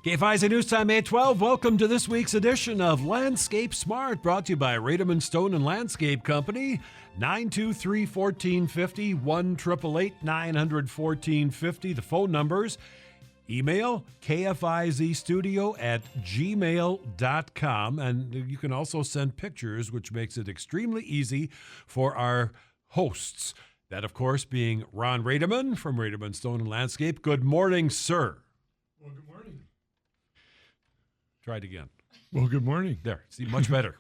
KFIZ News Time 812. Welcome to this week's edition of Landscape Smart, brought to you by Rademann Stone and Landscape Company. 923-1450, 1-888-900-1450. The phone numbers. Email kfizstudio@gmail.com. And you can also send pictures, which makes it extremely easy for our hosts. That, of course, being Ron Rademann from Rademann Stone and Landscape. Good morning, sir. Well, good morning. Try it again. Well, good morning. There. See, much better.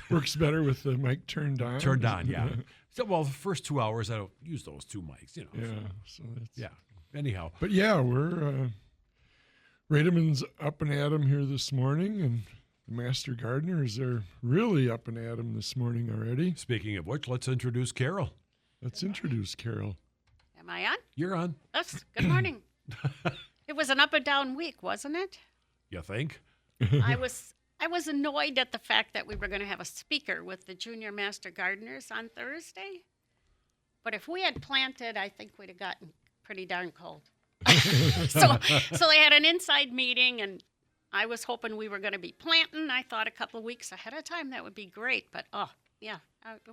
Works better with the mic turned on. Turned on, yeah. So, well, the first 2 hours, I don't use those two mics, you know. Yeah. So, So that's, yeah. Anyhow. But yeah, we're Rademann's up and at 'em here this morning, and the Master Gardeners are really up and at 'em this morning already. Speaking of which, let's introduce Carol. Let's introduce Carol. Am I on? You're on. Yes. Good morning. It was an up and down week, wasn't it? You think? I was annoyed at the fact that we were going to have a speaker with the Junior Master Gardeners on Thursday. But if we had planted, I think we'd have gotten pretty darn cold. So they had an inside meeting, and I was hoping we were going to be planting. I thought a couple of weeks ahead of time that would be great. But, it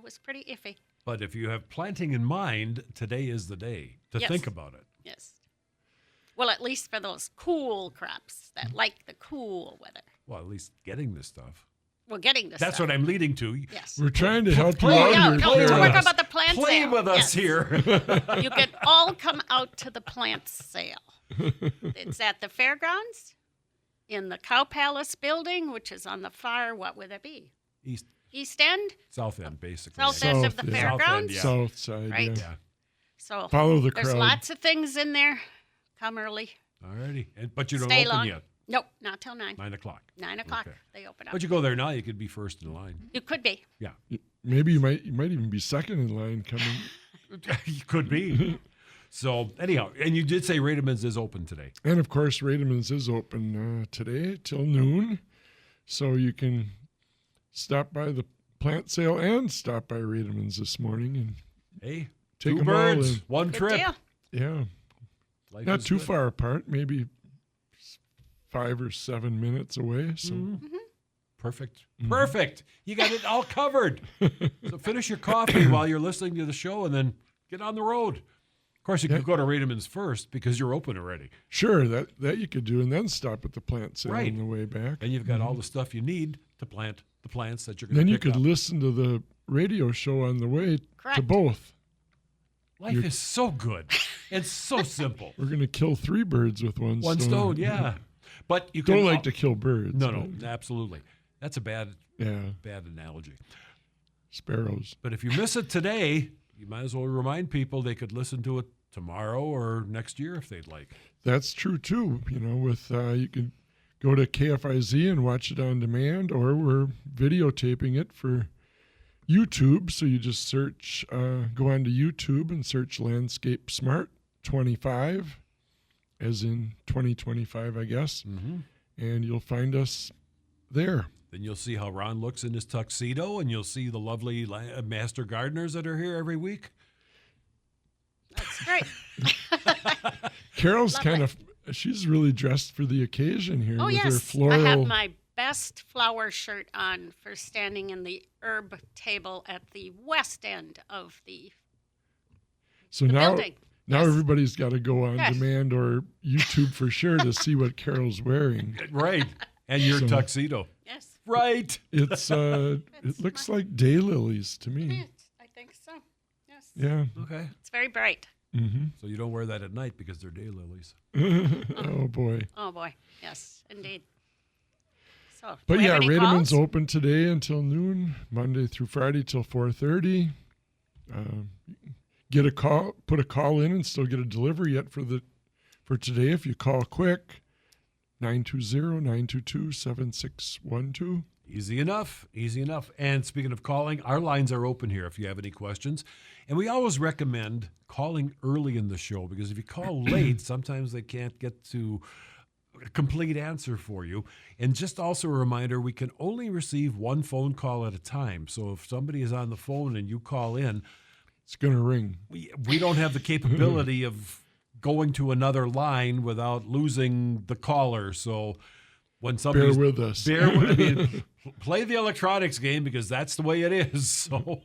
was pretty iffy. But if you have planting in mind, today is the day to Yes. think about it. Yes. Well, at least for those cool crops that like the cool weather. Well, at least getting this stuff. We're getting this That's stuff. what I'm leading to. Yes. We're trying to help you Play- out Yeah, here, no, Play to with work us. about the plant Play sale. with us Yes. here. You can all come out to the plant sale. It's at the fairgrounds in the Cow Palace building, which is on the far, what would it be? East, East end? south end, basically. South end of the South, yeah. fairgrounds? Yeah. South side, Right. yeah. Yeah. So Follow the there's crowd. lots of things in there. Come early. All righty. But you don't Stay open long. yet. Nope, not till 9. 9 o'clock. 9 o'clock, Okay. they open up. But you go there now, you could be first in line. You could be. Yeah. Maybe you might even be second in line coming. You could be. So, anyhow, and you did say Rademann's is open today. And of course, Rademann's is open today till noon, so you can stop by the plant sale and stop by Rademann's this morning and Hey, take two 'em all birds, in. one Good trip. deal. Yeah, Life not is too good. far apart, maybe 5 or 7 minutes away. So Perfect. Perfect. You got it all covered. So finish your coffee while you're listening to the show and then get on the road. Of course, you could go to Rademann's first because you're open already. sure, that you could do, and then stop at the plant sale Right. on the way back. And you've got all the stuff you need to plant the plants that you're going Then to you pick could up. listen to the radio show on the way to Correct. both. Life is so good. It's so simple. We're going to kill 3 birds with one Stone, yeah. But you can Don't like to kill birds. No, but, absolutely. That's a bad yeah, analogy. sparrows. But if you miss it today, you might as well remind people they could listen to it tomorrow or next year if they'd like. That's true too. You know, with you can go to KFIZ and watch it on demand, or we're videotaping it for YouTube. So you just search, go onto YouTube and search Landscape Smart 25, as in 2025, I guess, and you'll find us there. Then you'll see how Ron looks in his tuxedo, and you'll see the lovely master gardeners that are here every week. That's great. Carol's Lovely. kind of, she's really dressed for the occasion here Oh, with her yes. floral. I have my best flower shirt on for standing in the herb table at the west end of the so the now, building. now Yes. everybody's got to go on Yes. demand or YouTube for sure to see what Carol's wearing. Right. And your So- tuxedo. Yes, Right. It's it looks like daylilies to it me. is. I think so. Yes. Yeah. Okay. It's very bright. So you don't wear that at night because they're daylilies. Oh boy. Oh, boy. Yes, indeed. So, But do we yeah, have any Rademann's calls? open today until noon, Monday through Friday till 4:30. Get a call, put a call in, and still get a delivery yet for today if you call quick. 920-922-7612. Easy enough. Easy enough. And speaking of calling, our lines are open here if you have any questions. And we always recommend calling early in the show because if you call late, sometimes they can't get to a complete answer for you. And just also a reminder, we can only receive one phone call at a time. So if somebody is on the phone and you call in, It's going to ring. we don't have the capability of going to another line without losing the caller. So when Bear somebody's with us. play the electronics game because that's the way it is. So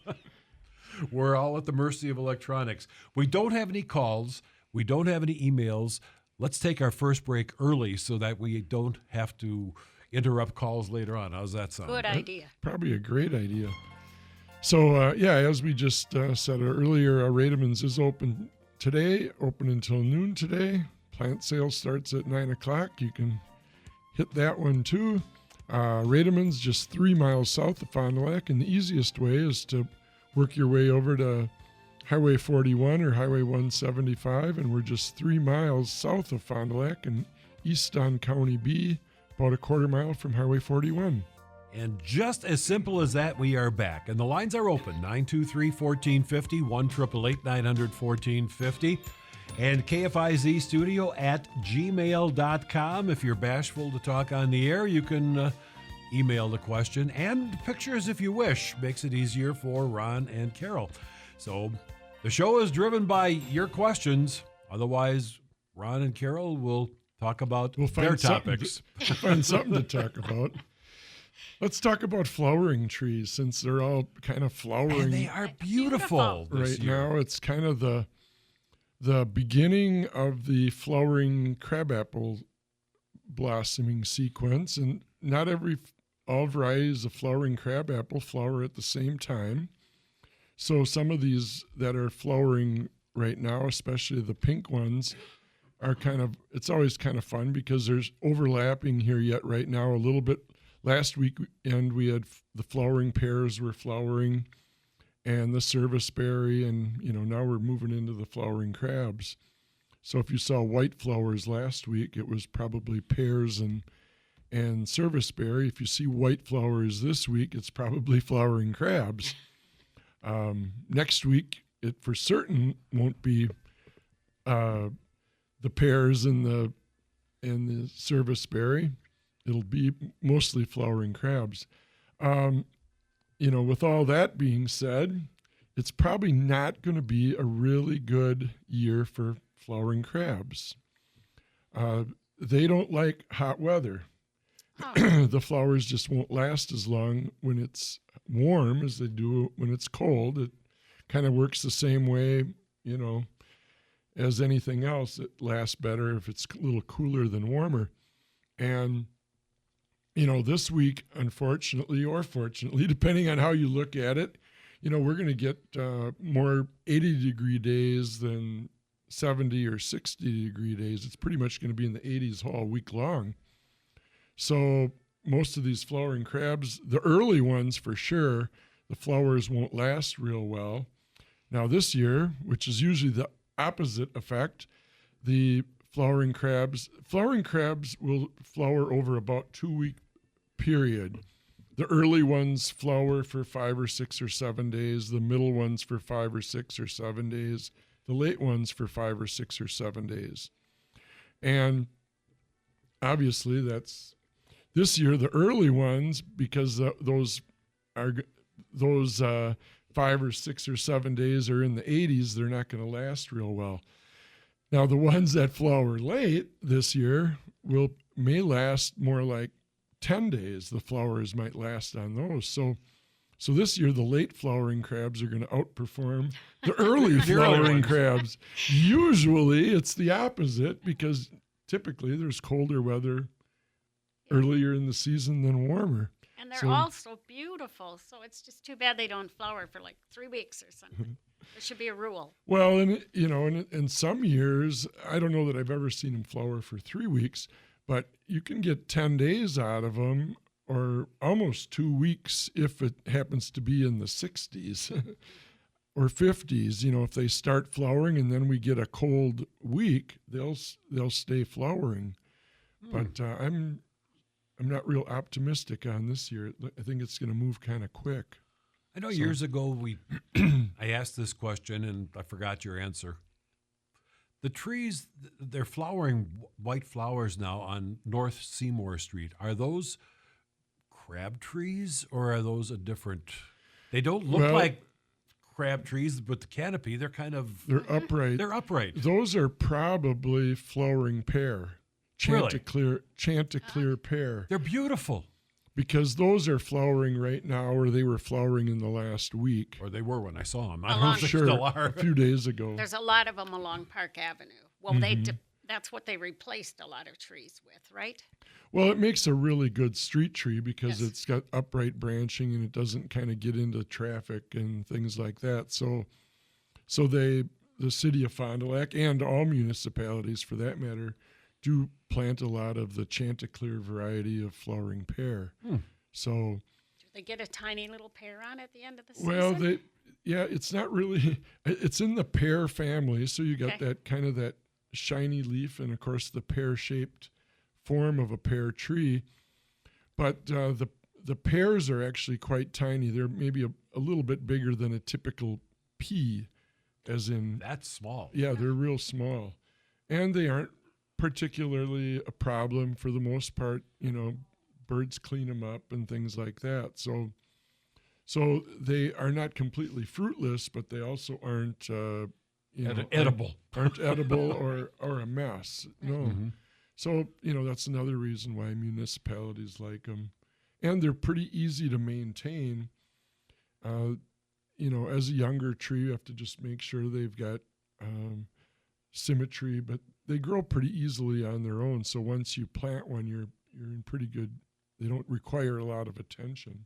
we're all at the mercy of electronics. We don't have any calls. We don't have any emails. Let's take our first break early so that we don't have to interrupt calls later on. How's that sound? Good idea. Probably a great idea. So, as we just said earlier, Rademann's is open today, open until noon today. Plant sale starts at 9 o'clock. You can hit that one too. Rademann's just 3 miles south of Fond du Lac, and the easiest way is to work your way over to Highway 41 or Highway 175, and we're just 3 miles south of Fond du Lac and east on County B, about a quarter mile from Highway 41. And just as simple as that, we are back. And the lines are open, 923-1450, 1-888-900-1450. And KFIZ studio at gmail.com. If you're bashful to talk on the air, you can email the question and pictures if you wish. Makes it easier for Ron and Carol. So the show is driven by your questions. Otherwise, Ron and Carol will talk about their topics. We'll find something to talk about. Let's talk about flowering trees, since they're all kind of flowering. And they are beautiful right now. It's kind of the beginning of the flowering crabapple blossoming sequence, and not all varieties of flowering crabapple flower at the same time. So some of these that are flowering right now, especially the pink ones, are it's always kind of fun because there's overlapping here yet right now a little bit. Last weekend we had the flowering pears were flowering and the serviceberry, and now we're moving into the flowering crabs. So if you saw white flowers last week, it was probably pears and serviceberry. If you see white flowers this week, it's probably flowering crabs. Next week, it for certain won't be the pears and the serviceberry. It'll be mostly flowering crabs. With all that being said, it's probably not going to be a really good year for flowering crabs. They don't like hot weather. Oh. The flowers just won't last as long when it's warm as they do when it's cold. It kind of works the same way, as anything else. It lasts better if it's a little cooler than warmer. And this week, unfortunately or fortunately, depending on how you look at it, we're going to get more 80-degree days than 70 or 60-degree days. It's pretty much going to be in the 80s all week long. So most of these flowering crabs, the early ones for sure, the flowers won't last real well. Now this year, which is usually the opposite effect, the flowering crabs will flower over about 2-week period. The early ones flower for 5 or 6 or 7 days, the middle ones for 5 or 6 or 7 days, the late ones for 5 or 6 or 7 days. And obviously that's this year, the early ones, because those 5 or 6 or 7 days are in the 80s, they're not going to last real well. Now, the ones that flower late this year may last more like 10 days. The flowers might last on those. So this year, the late flowering crabs are going to outperform the early flowering crabs. Usually, it's the opposite because typically there's colder weather earlier in the season than warmer. And they're also beautiful, so it's just too bad they don't flower for like 3 weeks or something. There should be a rule. Well, and in some years, I don't know that I've ever seen them flower for 3 weeks, but you can get 10 days out of them, or almost 2 weeks if it happens to be in the 60s or 50s. If they start flowering and then we get a cold week, they'll stay flowering. But I'm not real optimistic on this year. I think it's going to move kind of quick. I know years ago I asked this question and I forgot your answer. The trees, they're flowering white flowers now on North Seymour Street. Are those crab trees or are those a different? They don't look like crab trees, but the canopy, they're upright. They're upright. They're upright. Those are probably flowering pear. Chanticleer pear, They're beautiful. because those are flowering right now, or they were flowering in the last week. Or they were when I saw them. I don't Along- know if they Sure, still are. a few days ago. There's a lot of them along Park Avenue. Well, that's what they replaced a lot of trees with, right? Well, it makes a really good street tree because Yes. it's got upright branching and it doesn't kind of get into traffic and things like that. So the city of Fond du Lac and all municipalities, for that matter, do plant a lot of the Chanticleer variety of flowering pear. So, Do they get a tiny little pear on at the end of the season? well, it's not really. It's in the pear family, so you got Okay. that kind of that shiny leaf, and of course the pear-shaped form of a pear tree. But the pears are actually quite tiny. They're maybe a little bit bigger than a typical pea, as in, That's small. yeah, they're real small, and they aren't particularly a problem for the most part. Birds clean them up and things like that. So they are not completely fruitless, but they also aren't Edible. aren't edible or a mess. No. Mhm. So, that's another reason why municipalities like them. And they're pretty easy to maintain. As a younger tree, you have to just make sure they've got symmetry, but they grow pretty easily on their own. So once you plant one, you're in pretty good, they don't require a lot of attention.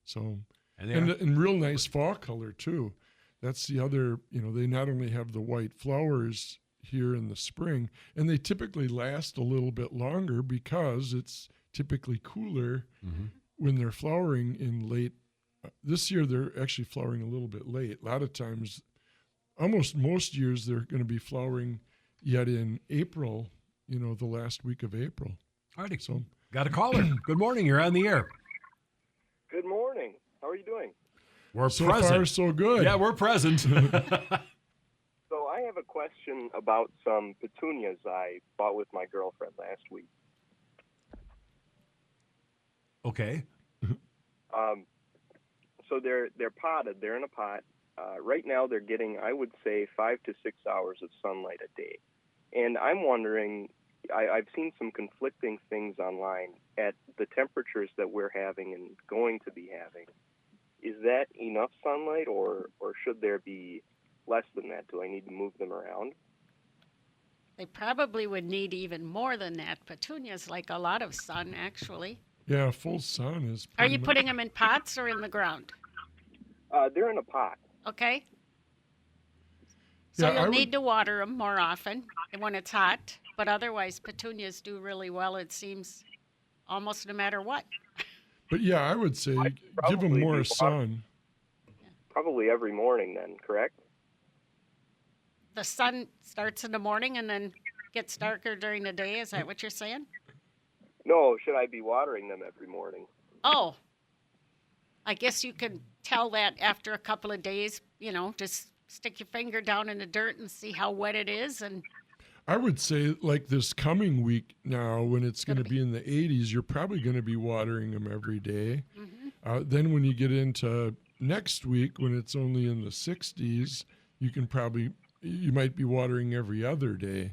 So, And they and, are- and real nice fall color too. That's the other, they not only have the white flowers here in the spring, and they typically last a little bit longer because it's typically cooler Mhm. when they're flowering in late. This year, they're actually flowering a little bit late. A lot of times, almost most years, they're going to be flowering yet in April, the last week of April. Alrighty. So, Got a caller. Good morning. You're on the air. Good morning. How are you doing? We're so present. far, so good. Yeah, we're present. So I have a question about some petunias I bought with my girlfriend last week. Okay. So they're potted. They're in a pot. Right now they're getting, I would say, 5 to 6 hours of sunlight a day. And I'm wondering, I've seen some conflicting things online at the temperatures that we're having and going to be having. Is that enough sunlight, or should there be less than that? Do I need to move them around? They probably would need even more than that. Petunias like a lot of sun, actually. Yeah, full sun is. Are pretty you much- putting them in pots or in the ground? They're in a pot. Okay. So Yeah, I you'll would- need to water them more often when it's hot. But otherwise, petunias do really well, it seems, almost no matter what. But yeah, I would say I'd give them probably more do sun. Probably every morning then, correct? The sun starts in the morning and then gets darker during the day. Is that what you're saying? No, should I be watering them every morning? Oh, I guess you can tell that after a couple of days, just stick your finger down in the dirt and see how wet it is. And I would say, like this coming week now, when it's going to Gonna be in the 80s, you're probably going to be watering them every day. mhm. Then when you get into next week, when it's only in the 60s, you might be watering every other day,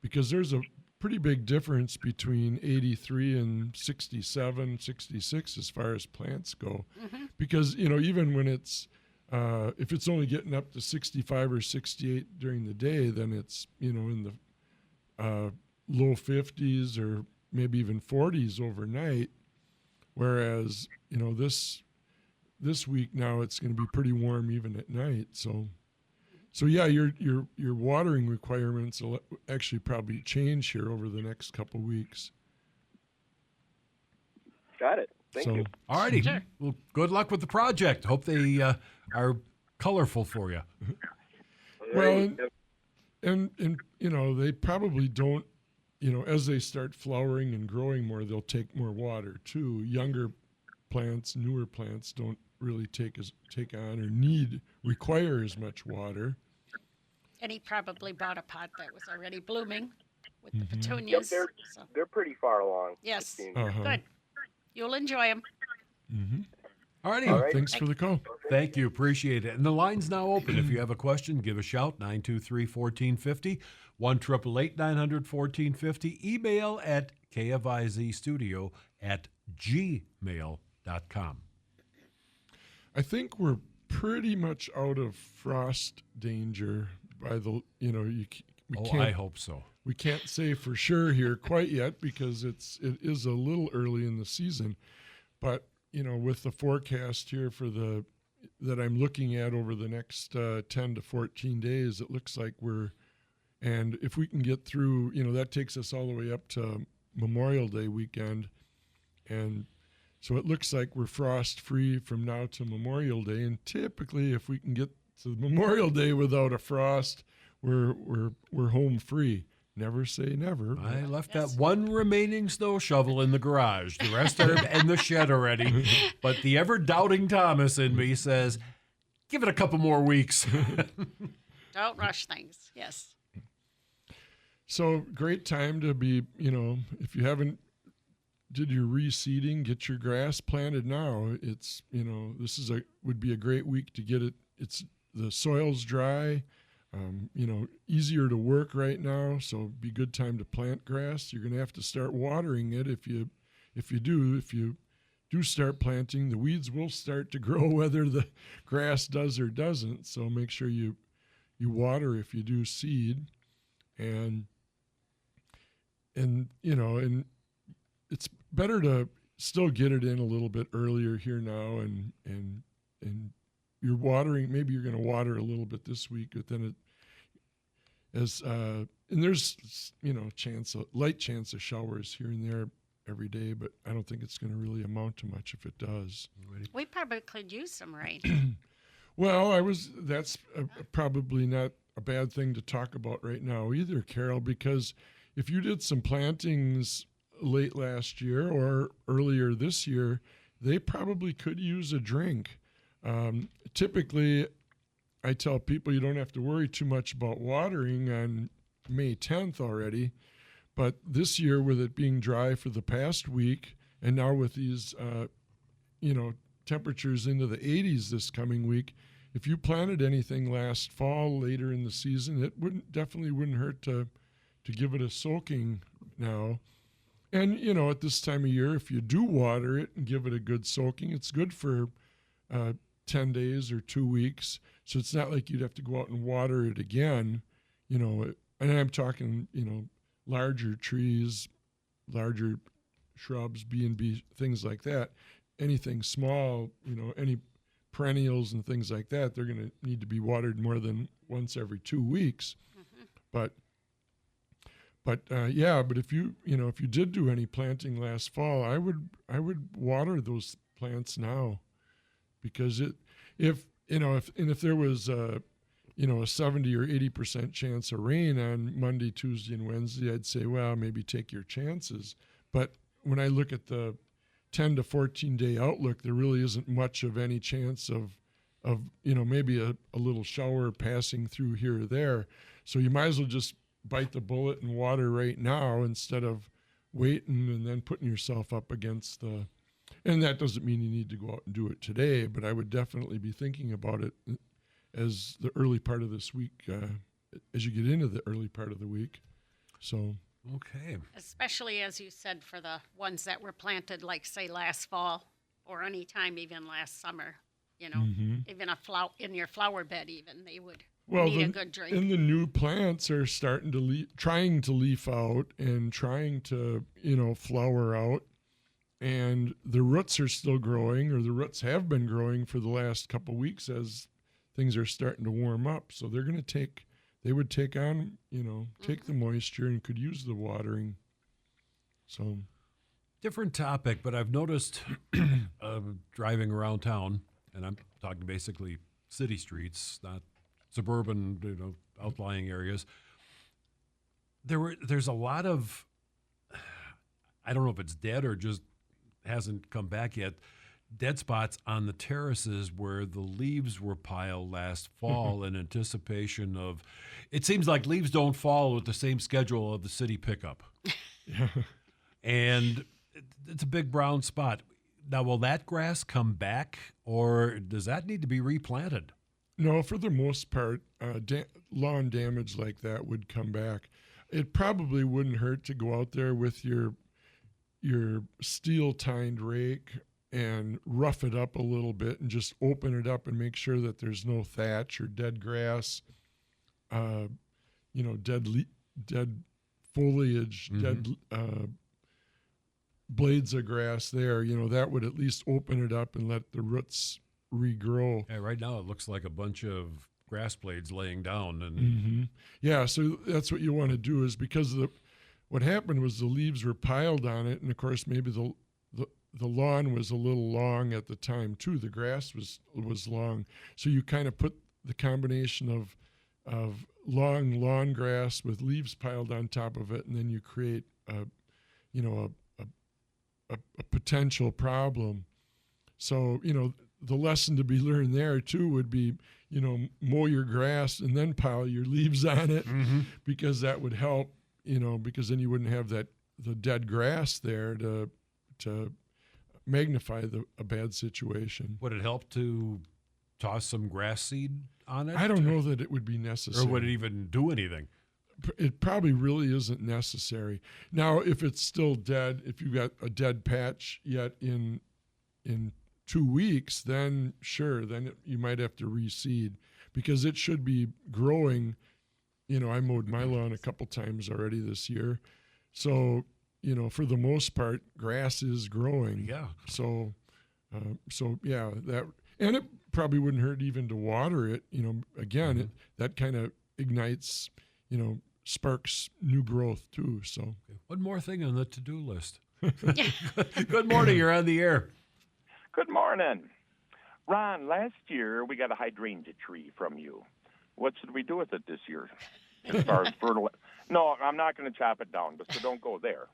because there's a pretty big difference between 83 and 67, 66 as far as plants go. Because, even when it's, if it's only getting up to 65 or 68 during the day, then it's, in the low 50s or maybe even 40s overnight. Whereas, this week now it's going to be pretty warm even at night. So yeah, your watering requirements will actually probably change here over the next couple weeks. Got it. Thank you. Alrighty. Sure. Well, good luck with the project. Hope they are colorful for you. Well, and they probably don't, as they start flowering and growing more, they'll take more water too. Younger plants, newer plants don't really take on or require as much water. And he probably bought a pot that was already blooming with the Mhm. petunias. Yep, So, they're pretty far along. yes, it seems. Uh-huh. good. You'll enjoy them. Mm-hmm. Alrighty. All right. Thanks for the call. Thank you. Appreciate it. And the line's now open. If you have a question, give a shout. 923-1450, 1-888-900-1450. Email at kfizstudio@gmail.com. I think we're pretty much out of frost danger by the, we can't. I hope so. We can't say for sure here quite yet because it is a little early in the season, but with the forecast here that I'm looking at over the next 10 to 14 days, it looks like and if we can get through, that takes us all the way up to Memorial Day weekend, and so it looks like we're frost free from now to Memorial Day. And typically, if we can get to Memorial Day without a frost, we're home free. Never say never. I left that one remaining snow shovel in the garage. The rest are in the shed already. But the ever-doubting Thomas in me says, give it a couple more weeks. Don't rush things. Yes. So great time to be, if you haven't did your reseeding, get your grass planted now. It's, this would be a great week to get it. The soil's dry. Easier to work right now, so be good time to plant grass. You're going to have to start watering it if you do start planting. The weeds will start to grow whether the grass does or doesn't. So make sure you water if you do seed, and it's better to still get it in a little bit earlier here now, and you're watering. Maybe you're going to water a little bit this week, but then and there's light chance of showers here and there every day, but I don't think it's going to really amount to much if it does. We probably could use some rain. Well, that's probably not a bad thing to talk about right now either, Carol, because if you did some plantings late last year or earlier this year, they probably could use a drink. Typically, I tell people you don't have to worry too much about watering on May 10th already, but this year with it being dry for the past week, and now with these, temperatures into the 80s this coming week, if you planted anything last fall later in the season, it definitely wouldn't hurt to give it a soaking now. And, at this time of year, if you do water it and give it a good soaking, it's good for 10 days or 2 weeks. So it's not like you'd have to go out and water it again, and I'm talking, larger trees, larger shrubs, B&B, things like that. Anything small, any perennials and things like that, they're going to need to be watered more than once every 2 weeks. Mm-hmm. But if you did do any planting last fall, I would water those plants now, because if there was a 70 or 80% chance of rain on Monday, Tuesday, and Wednesday, I'd say, well, maybe take your chances. But when I look at the 10 to 14 day outlook, there really isn't much of any chance of maybe a little shower passing through here or there. So you might as well just bite the bullet and water right now instead of waiting and then putting yourself up against and that doesn't mean you need to go out and do it today, but I would definitely be thinking about it as the early part of this week, as you get into the early part of the week. So. Okay. Especially, as you said, for the ones that were planted, like, say, last fall or any time even last summer, even in your flower bed even, they would need a good drink. And the new plants are starting to trying to leaf out and trying to, flower out. And the roots are still growing, or the roots have been growing for the last couple of weeks as things are starting to warm up. So they're going to they would take on, take the moisture and could use the watering. So, different topic, but I've noticed driving around town, and I'm talking basically city streets, not suburban, outlying areas. There's a lot of, I don't know if it's dead or just hasn't come back yet, dead spots on the terraces where the leaves were piled last fall in anticipation of, it seems like leaves don't fall with the same schedule of the city pickup. And it's a big brown spot. Now, will that grass come back, or does that need to be replanted? No, for the most part, lawn damage like that would come back. It probably wouldn't hurt to go out there with your steel-tined rake and rough it up a little bit and just open it up and make sure that there's no thatch or dead grass, dead foliage, dead blades of grass there. That would at least open it up and let the roots regrow. Yeah, right now it looks like a bunch of grass blades laying down. And Yeah, so that's what you want to do, is because what happened was the leaves were piled on it, and of course maybe the lawn was a little long at the time too. The grass was long, so you kind of put the combination of long lawn grass with leaves piled on top of it, and then you create a potential problem. So the lesson to be learned there too would be mow your grass and then pile your leaves on it, because that would help. Because then you wouldn't have the dead grass there to magnify a bad situation. would it help to toss some grass seed on it? I don't know that it would be necessary. Or would it even do anything? It probably really isn't necessary. Now, if it's still dead, if you've got a dead patch yet in 2 weeks, then sure, you might have to reseed, because it should be growing. I mowed my lawn a couple times already this year. So, for the most part, grass is growing. Yeah. So yeah, and it probably wouldn't hurt even to water it. Again, that kind of ignites, sparks new growth too. So Okay. One more thing on the to-do list. Good morning. You're on the air. Good morning. Ron, last year we got a hydrangea tree from you. What should we do with it this year? As far as fertilizer? No, I'm not going to chop it down, so don't go there.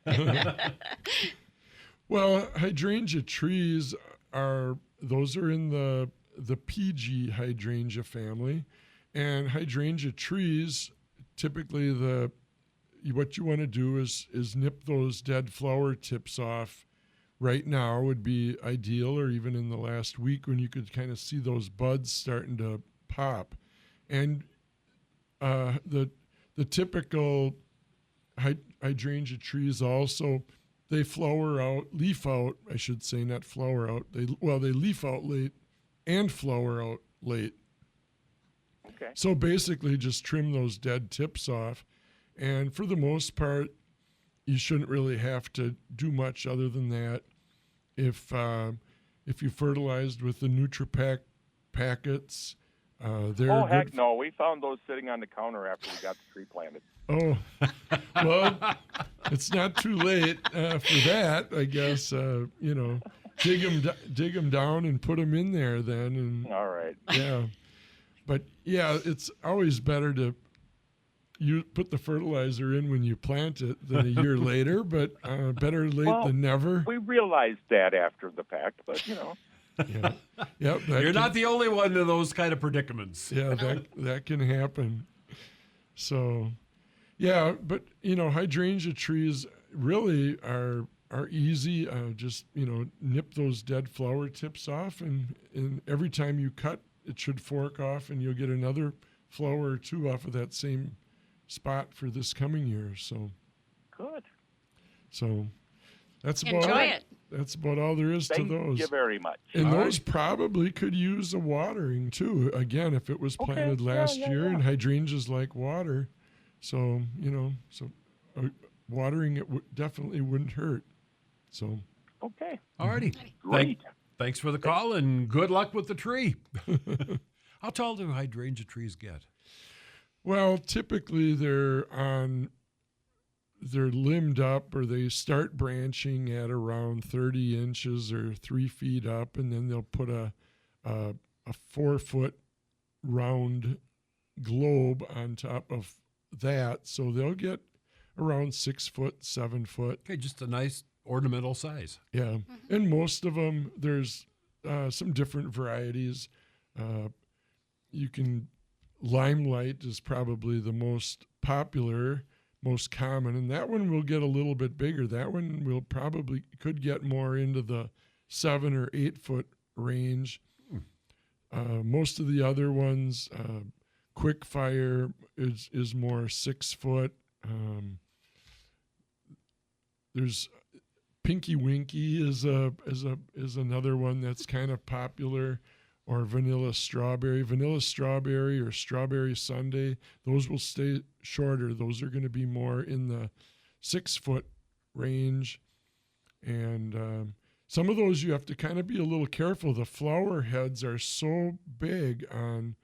Well, hydrangea trees are in the PG hydrangea family, and hydrangea trees typically what you want to do is nip those dead flower tips off. Right now would be ideal, or even in the last week when you could kind of see those buds starting to pop. And the typical hydrangea trees also, they leaf out, I should say, not flower out. They leaf out late and flower out late. Okay. So basically just trim those dead tips off. And for the most part, you shouldn't really have to do much other than that. If you fertilized with the NutriPack packets, they're heck good. no. We found those sitting on the counter after we got the tree planted. Oh, well, it's not too late for that, I guess. Dig them down and put them in there then. And All right. yeah, but yeah, it's always better to put the fertilizer in when you plant it than a year later. But better late than never. We realized that after the fact, but Yeah. Yep. You're not the only one in those kind of predicaments. Yeah, that can happen. So, yeah, but hydrangea trees really are easy. Just nip those dead flower tips off, and every time you cut, it should fork off, and you'll get another flower or two off of that same spot for this coming year. So good. So that's about Enjoy it. That's about all there is Thank to those. you very much. And All those probably could use a watering too. Again, if it was planted last year, and hydrangeas like water, so watering it definitely wouldn't hurt. So Okay. All righty. Great. Thanks for the call, and good luck with the tree. How tall do hydrangea trees get? well, typically they're limbed up, or they start branching at around 30 inches or 3 feet up, and then they'll put a 4-foot round globe on top of that. So they'll get around 6 foot, 7 foot. Okay, just a nice ornamental size. Yeah. And most of them, there's some different varieties. Limelight is probably the most popular, most common, and that one will get a little bit bigger. That one could get more into the 7 or 8 foot range. Most of the other ones, Quick Fire is more 6 foot. There's Pinky Winky is another one that's kind of popular, or Vanilla Strawberry or Strawberry Sundae. Those will stay shorter. Those are going to be more in the 6 foot range, and some of those you have to kind of be a little careful. The flower heads are so big on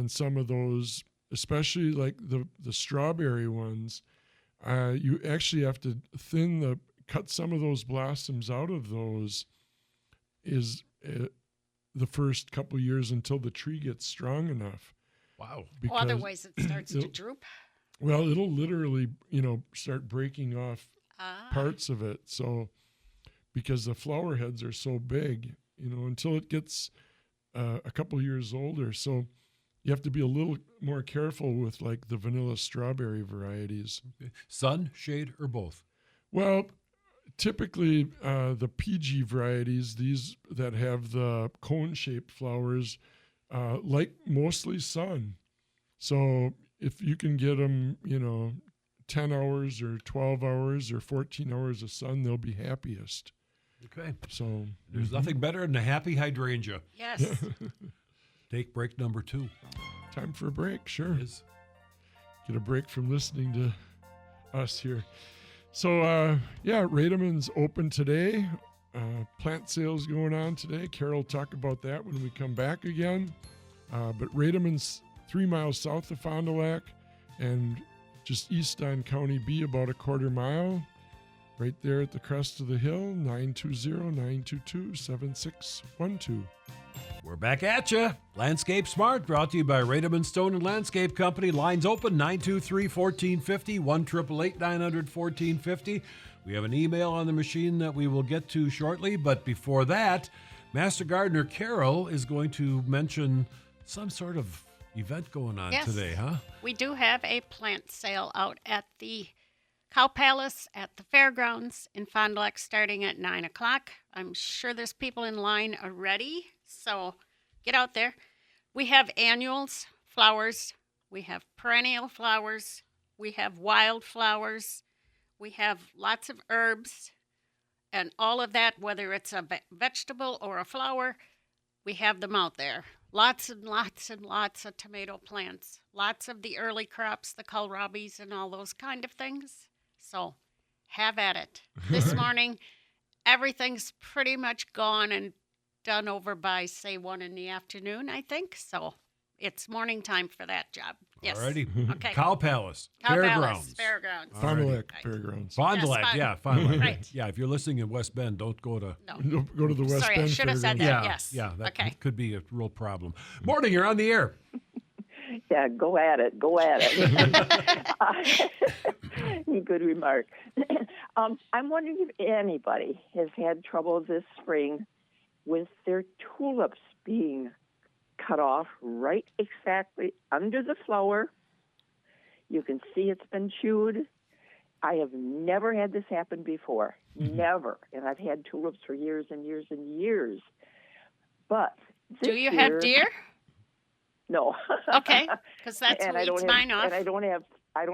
some of those, especially like the strawberry ones. You actually have to cut some of those blossoms out of those the first couple years until the tree gets strong enough. Wow. Otherwise it starts to droop. Well, it'll literally, start breaking off parts of it. So, because the flower heads are so big, until it gets a couple years older. So you have to be a little more careful with like the vanilla strawberry varieties. Okay. Sun, shade, or both? Well, typically the PG varieties, these that have the cone-shaped flowers, like mostly sun. So if you can get them, 10 hours or 12 hours or 14 hours of sun, they'll be happiest. Okay. So There's nothing better than a happy hydrangea. Yes. Take break number 2. time for a break, sure. Is Get a break from listening to us here. So, Rademann's open today. Plant sales going on today. Carol will talk about that when we come back again. But Rademann's 3 miles south of Fond du Lac and just east on County B, about a quarter mile. Right there at the crest of the hill, 920-922-7612. We're back at you. Landscape Smart, brought to you by Rademann Stone and Landscape Company. Lines open, 923-1450, 1-888-900-1450. We have an email on the machine that we will get to shortly, but before that, Master Gardener Carol is going to mention some sort of event going on today, huh? We do have a plant sale out at the Cow Palace at the fairgrounds in Fond du Lac starting at 9 o'clock. I'm sure there's people in line already, so get out there. We have annuals, flowers. We have perennial flowers. We have wild flowers. We have lots of herbs and all of that, whether it's a vegetable or a flower, we have them out there. Lots and lots and lots of tomato plants. Lots of the early crops, the kohlrabis and all those kind of things. So have at it. This morning, everything's pretty much gone and done over by, say, 1 in the afternoon, I think. So it's morning time for that job. Yes. Alrighty. Okay. Cow Palace. Cow Fairgrounds. Palace, fairgrounds. Fond du Lac Right. Fairgrounds. Fond du Lac, Yes, yeah, Fond du Lac. Right. Yeah, if you're listening in West Bend, don't go to... No. Go to the West Sorry, I Bend should have said Fairgrounds. that. Yeah, Yes. yeah, that Okay. could be a real problem. Morning, you're on the air. Yeah, go at it. Go at it. Good remark. I'm wondering if anybody has had trouble this spring with their tulips being cut off right exactly under the flower. You can see it's been chewed. I have never had this happen before. Never. And I've had tulips for years and years and years. But Do you have deer? No. Okay, because that's and who I don't eats have, mine off. And I don't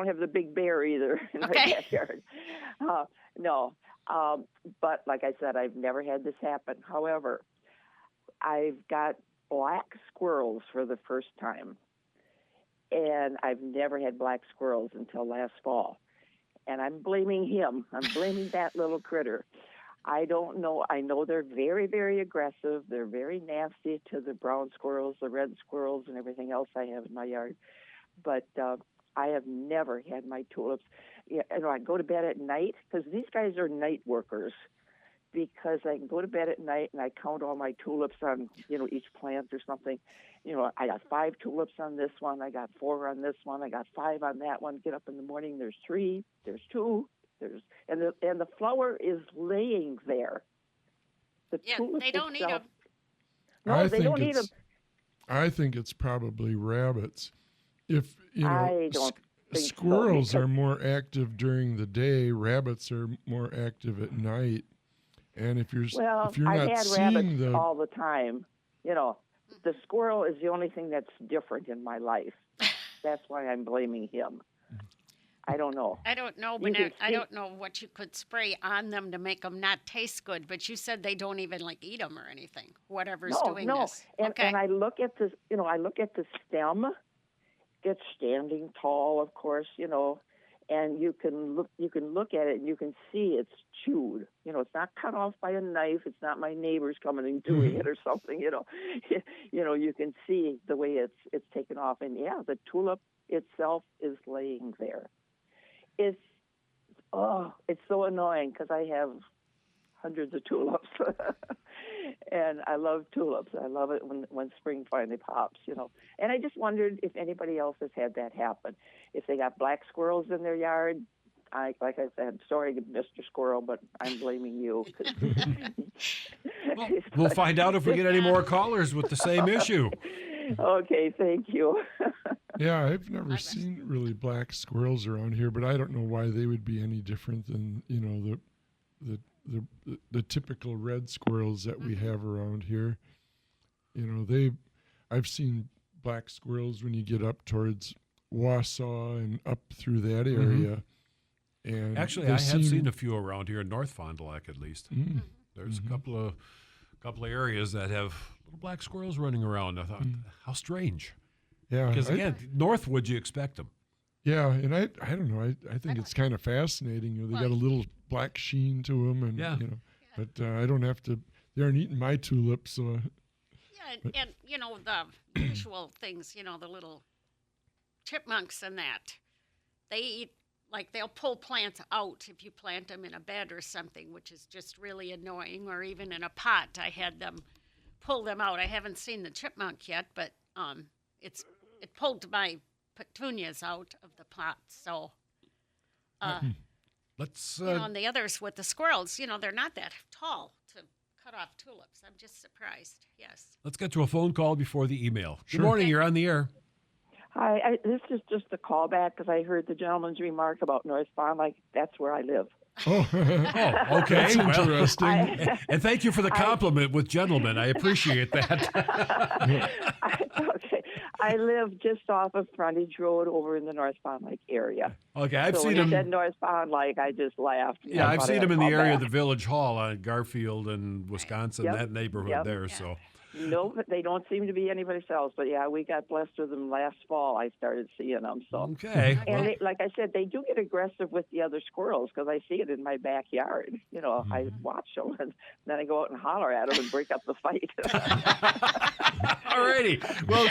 have the big bear either in my Okay. backyard. No. But like I said, I've never had this happen. However, I've got black squirrels for the first time. And I've never had black squirrels until last fall. And I'm blaming him. I'm blaming that little critter. I don't know. I know they're very, very aggressive. They're very nasty to the brown squirrels, the red squirrels, and everything else I have in my yard. But I have never had my tulips. I go to bed at night because these guys are night workers. Because I can go to bed at night and I count all my tulips on, each plant or something. I got 5 tulips on this one. I got 4 on this one. I got 5 on that one. Get up in the morning. There's 3. There's 2. And the flower is laying there. The tulip they don't eat itself- them. No, they don't eat them. I think it's probably rabbits. If I don't think so, squirrels because- are more active during the day, rabbits are more active at night. And if you're Well, if you're I've not had seeing rabbits the all the time. You know, the squirrel is the only thing that's different in my life. That's why I'm blaming him. I don't know. I don't know, You but can I see- don't know what you could spray on them to make them not taste good. But you said they don't even like eat them or anything. Whatever's doing No. this. And, Okay. and I look at this, I look at the stem. It's standing tall, of course, and you can look at it and you can see it's chewed. It's not cut off by a knife. It's not my neighbors coming and doing it or something. You can see the way it's taken off. And yeah, the tulip itself is laying there. It's so annoying because I have hundreds of tulips, and I love tulips. I love it when spring finally pops, And I just wondered if anybody else has had that happen. If they got black squirrels in their yard, like I said, sorry, Mr. Squirrel, but I'm blaming you. Well, we'll find out if we get any more callers with the same issue. Okay, thank you. Yeah, I've never seen really black squirrels around here, but I don't know why they would be any different than the typical red squirrels that we have around here. I've seen black squirrels when you get up towards Wausau and up through that area. And Actually, I have seen a few around here in North Fond du Lac, at least. There's a couple of areas that have little black squirrels running around. I thought, how strange. Yeah, Because again, Northwood, you expect them. Yeah, and I don't know. I think it's kind of fascinating. They got a little black sheen to them, and but I don't have to. They aren't eating my tulips, so. Yeah, and the usual things, the little chipmunks and that, they eat, like they'll pull plants out if you plant them in a bed or something, which is just really annoying, or even in a pot. I had them pull them out. I haven't seen the chipmunk yet, but it pulled my petunias out of the pot. So, Let's. and the others with the squirrels, they're not that tall to cut off tulips. I'm just surprised. Yes. Let's get to a phone call before the email. Sure. Good morning. You're on the air. Hi, this is just a callback because I heard the gentleman's remark about North Farm. That's where I live. Oh, Oh, okay. that's Well, interesting. and thank you for the compliment with gentlemen. I appreciate that. Okay. I live just off of Frontage Road over in the North Pond Lake area. Okay, I've So seen when you him. said North Pond Lake, I just laughed. Yeah, I I've thought seen I'd him in the call area of back. the Village Hall on Garfield and Wisconsin, Yep. that neighborhood Yep. there. So No, but they don't seem to be anyplace else. But yeah, we got blessed with them last fall. I started seeing them. So. okay. And Well, they, like I said, they do get aggressive with the other squirrels because I see it in my backyard. I watch them and then I go out and holler at them and break up the fight. alrighty. Well,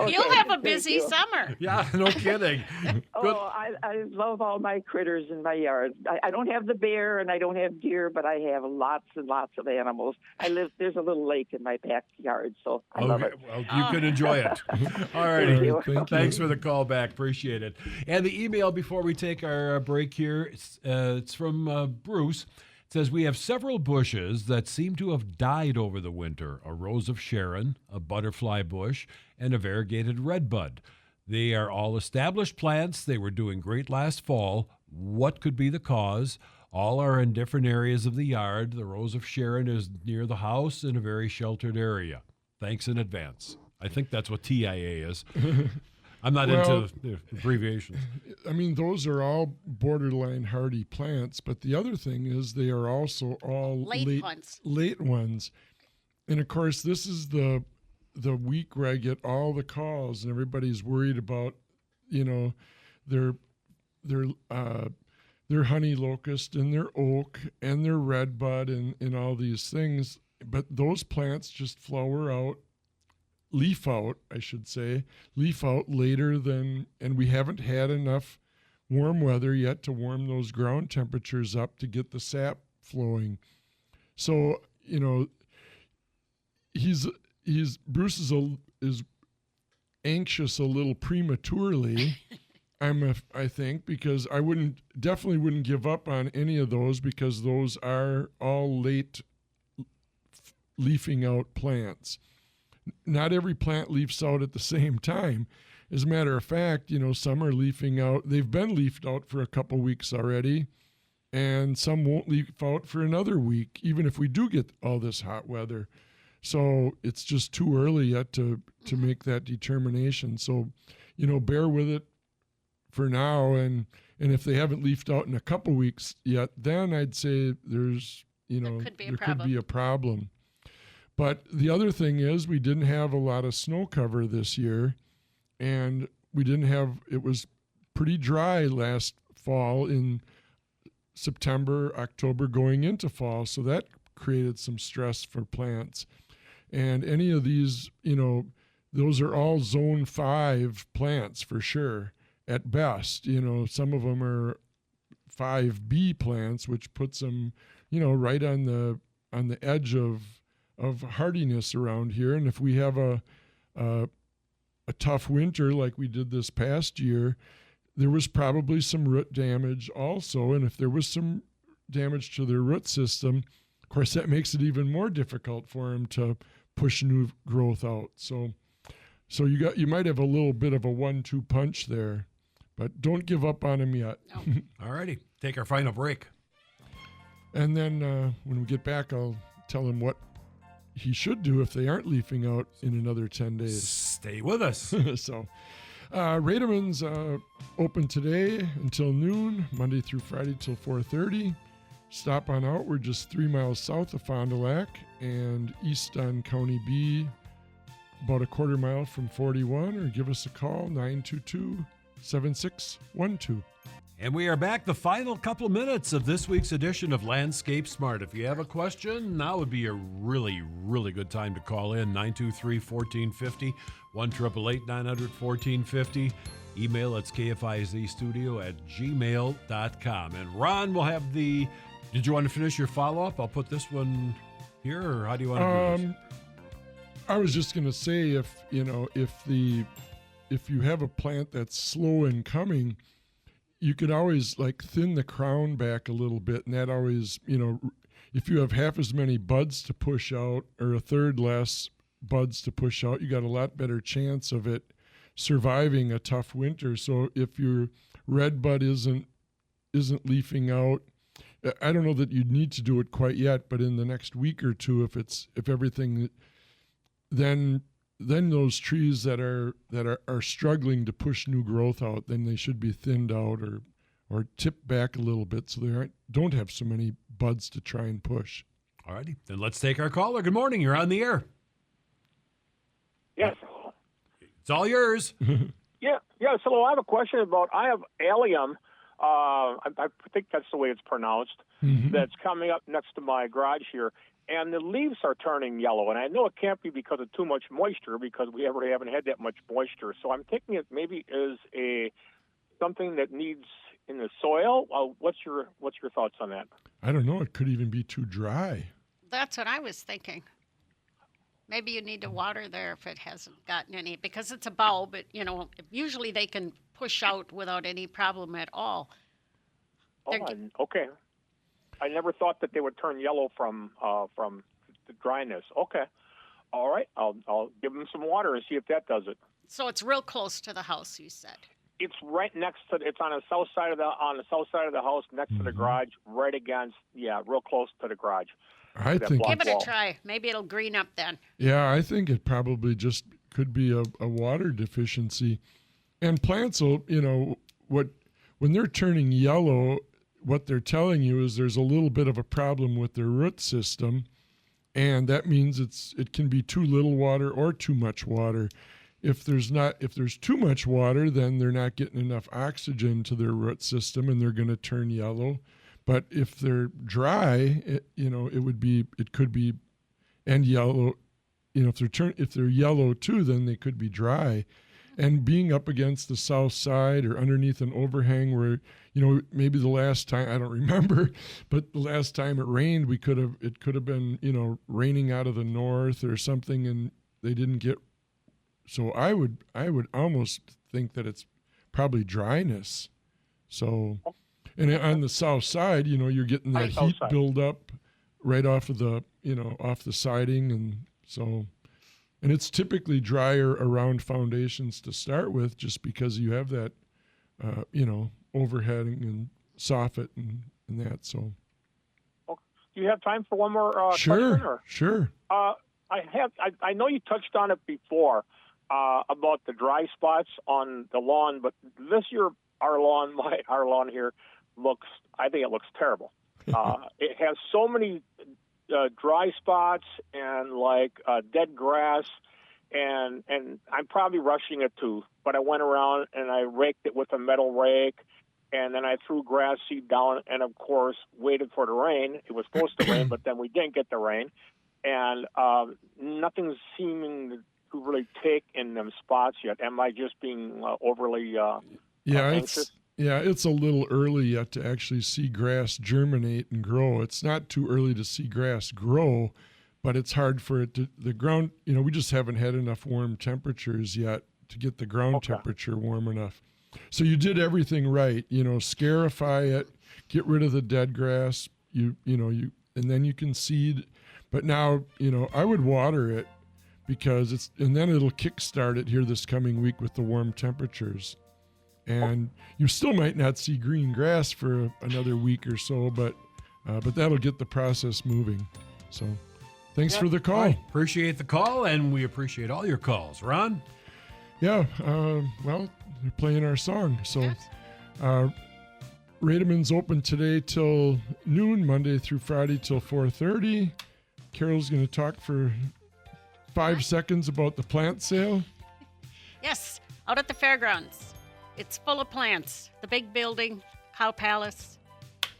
You'll have a thank busy you. summer. yeah, no kidding. Good. Oh, I love all my critters in my yard. I don't have the bear and I don't have deer, but I have lots and lots of animals. There's a little lake in my backyard, so I love it. Well, you can enjoy it. All Thank righty. you. Thank you. Thanks for the call back. Appreciate it. And the email before we take our break here, it's from Bruce. It says, we have several bushes that seem to have died over the winter. A rose of Sharon, a butterfly bush, and a variegated redbud. They are all established plants. They were doing great last fall. What could be the cause? All are in different areas of the yard. The rose of Sharon is near the house in a very sheltered area. Thanks in advance. I think that's what TIA is. I'm not Well, into the abbreviations. I mean, those are all borderline hardy plants, but the other thing is they are also all Late ones. late ones. And of course, this is the week where I get all the calls and everybody's worried about, their honey locust and their oak and their redbud and all these things. But those plants just leaf out later than, and we haven't had enough warm weather yet to warm those ground temperatures up to get the sap flowing. So, Bruce is anxious a little prematurely. I think, because I definitely wouldn't give up on any of those, because those are all late leafing out plants. Not every plant leaves out at the same time. As a matter of fact, some are leafing out. They've been leafed out for a couple weeks already, and some won't leaf out for another week, even if we do get all this hot weather. So it's just too early yet to make that determination. So, bear with it for now, and if they haven't leafed out in a couple weeks yet, then I'd say there's there could be a problem. But the other thing is we didn't have a lot of snow cover this year, and it was pretty dry last fall in September, October going into fall, so that created some stress for plants. And any of these, those are all zone 5 plants for sure at best. Some of them are 5B plants, which puts them, right on the edge of hardiness around here. And if we have a tough winter like we did this past year, there was probably some root damage also. And if there was some damage to their root system, of course, that makes it even more difficult for them to push new growth out. So you might have a little bit of a 1-2 punch there, but don't give up on them yet. No. All righty. Take our final break. And then when we get back, I'll tell him what he should do if they aren't leafing out in another 10 days. Stay with us. So Rademann's open today until noon, Monday through Friday till 4:30. Stop on out. We're just 3 miles south of Fond du Lac and east on County B, about a quarter mile from 41, or give us a call, 922-7612. And we are back the final couple minutes of this week's edition of Landscape Smart. If you have a question, now would be a really, really good time to call in, 923-1450, 1-888-900-1450. Email it's kfizstudio@gmail.com. And Ron will have did you want to finish your follow-up? I'll put this one here, or how do you want to do this? I was just going to say, if you have a plant that's slow in coming, you could always thin the crown back a little bit, and that always, if you have half as many buds to push out or a third less buds to push out, you got a lot better chance of it surviving a tough winter. So if your red bud isn't leafing out, I don't know that you'd need to do it quite yet, but in the next week or two, if everything, then those trees that are struggling to push new growth out, then they should be thinned out or tipped back a little bit so they don't have so many buds to try and push. All righty. Then let's take our caller. Good morning. You're on the air. Yes. It's all yours. Yeah. So I have a question I have allium. I think that's the way it's pronounced. Mm-hmm. That's coming up next to my garage here, and the leaves are turning yellow. And I know it can't be because of too much moisture, because we ever haven't had that much moisture. So I'm thinking it maybe is something that needs in the soil. What's your thoughts on that? I don't know. It could even be too dry. That's what I was thinking. Maybe you need to water there if it hasn't gotten any, because it's a bulb. But usually they can push out without any problem at all. Okay. I never thought that they would turn yellow from the dryness. Okay. All right. I'll give them some water and see if that does it. So it's real close to the house, you said. It's right next to. It's on the south side of the house, next to the garage, right against. Yeah, real close to the garage. I think give it a try. Maybe it'll green up then. Yeah, I think it probably just could be a water deficiency. And plants will, when they're turning yellow, what they're telling you is there's a little bit of a problem with their root system, and that means it can be too little water or too much water. If there's too much water, then they're not getting enough oxygen to their root system, and they're going to turn yellow. But if they're dry, it could be, and yellow. If they're yellow too, then they could be dry. And being up against the south side or underneath an overhang where, maybe the last time, I don't remember, but the last time it rained, it could have been, raining out of the north or something, and they didn't get. So I would almost think that it's probably dryness. So, and on the south side, you're getting that heat build up right off of the, off the siding, and so. And it's typically drier around foundations to start with, just because you have that, overheading and soffit and and that. So Do you have time for one more sure, question? Or? sure. I know you touched on it before about the dry spots on the lawn, but this year our lawn here I think it looks terrible. It has so many dry spots and dead grass, and I'm probably rushing it too. But I went around and I raked it with a metal rake, and then I threw grass seed down, and of course waited for the rain. It was supposed to rain, but then we didn't get the rain, and nothing's seeming to really take in them spots yet. Am I just being overly anxious? It's a little early yet to actually see grass germinate and grow. It's not too early to see grass grow, but it's hard for it to, the ground, we just haven't had enough warm temperatures yet to get the ground temperature warm enough. So you did everything right, scarify it, get rid of the dead grass, and then you can seed. But now, I would water it because and then it'll kickstart it here this coming week with the warm temperatures. And you still might not see green grass for another week or so, but that'll get the process moving. So thanks for the call. Right. Appreciate the call, and we appreciate all your calls. Ron? Yeah, well, we're playing our song. So Yes. Rademann's open today till noon, Monday through Friday till 4:30. Carol's going to talk for 5 seconds about the plant sale. Yes, out at the fairgrounds. It's full of plants. The big building, Cow Palace.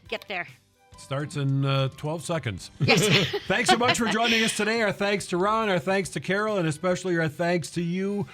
Get there. Starts in 12 seconds. Yes. Thanks so much for joining us today. Our thanks to Ron, our thanks to Carol, and especially our thanks to you.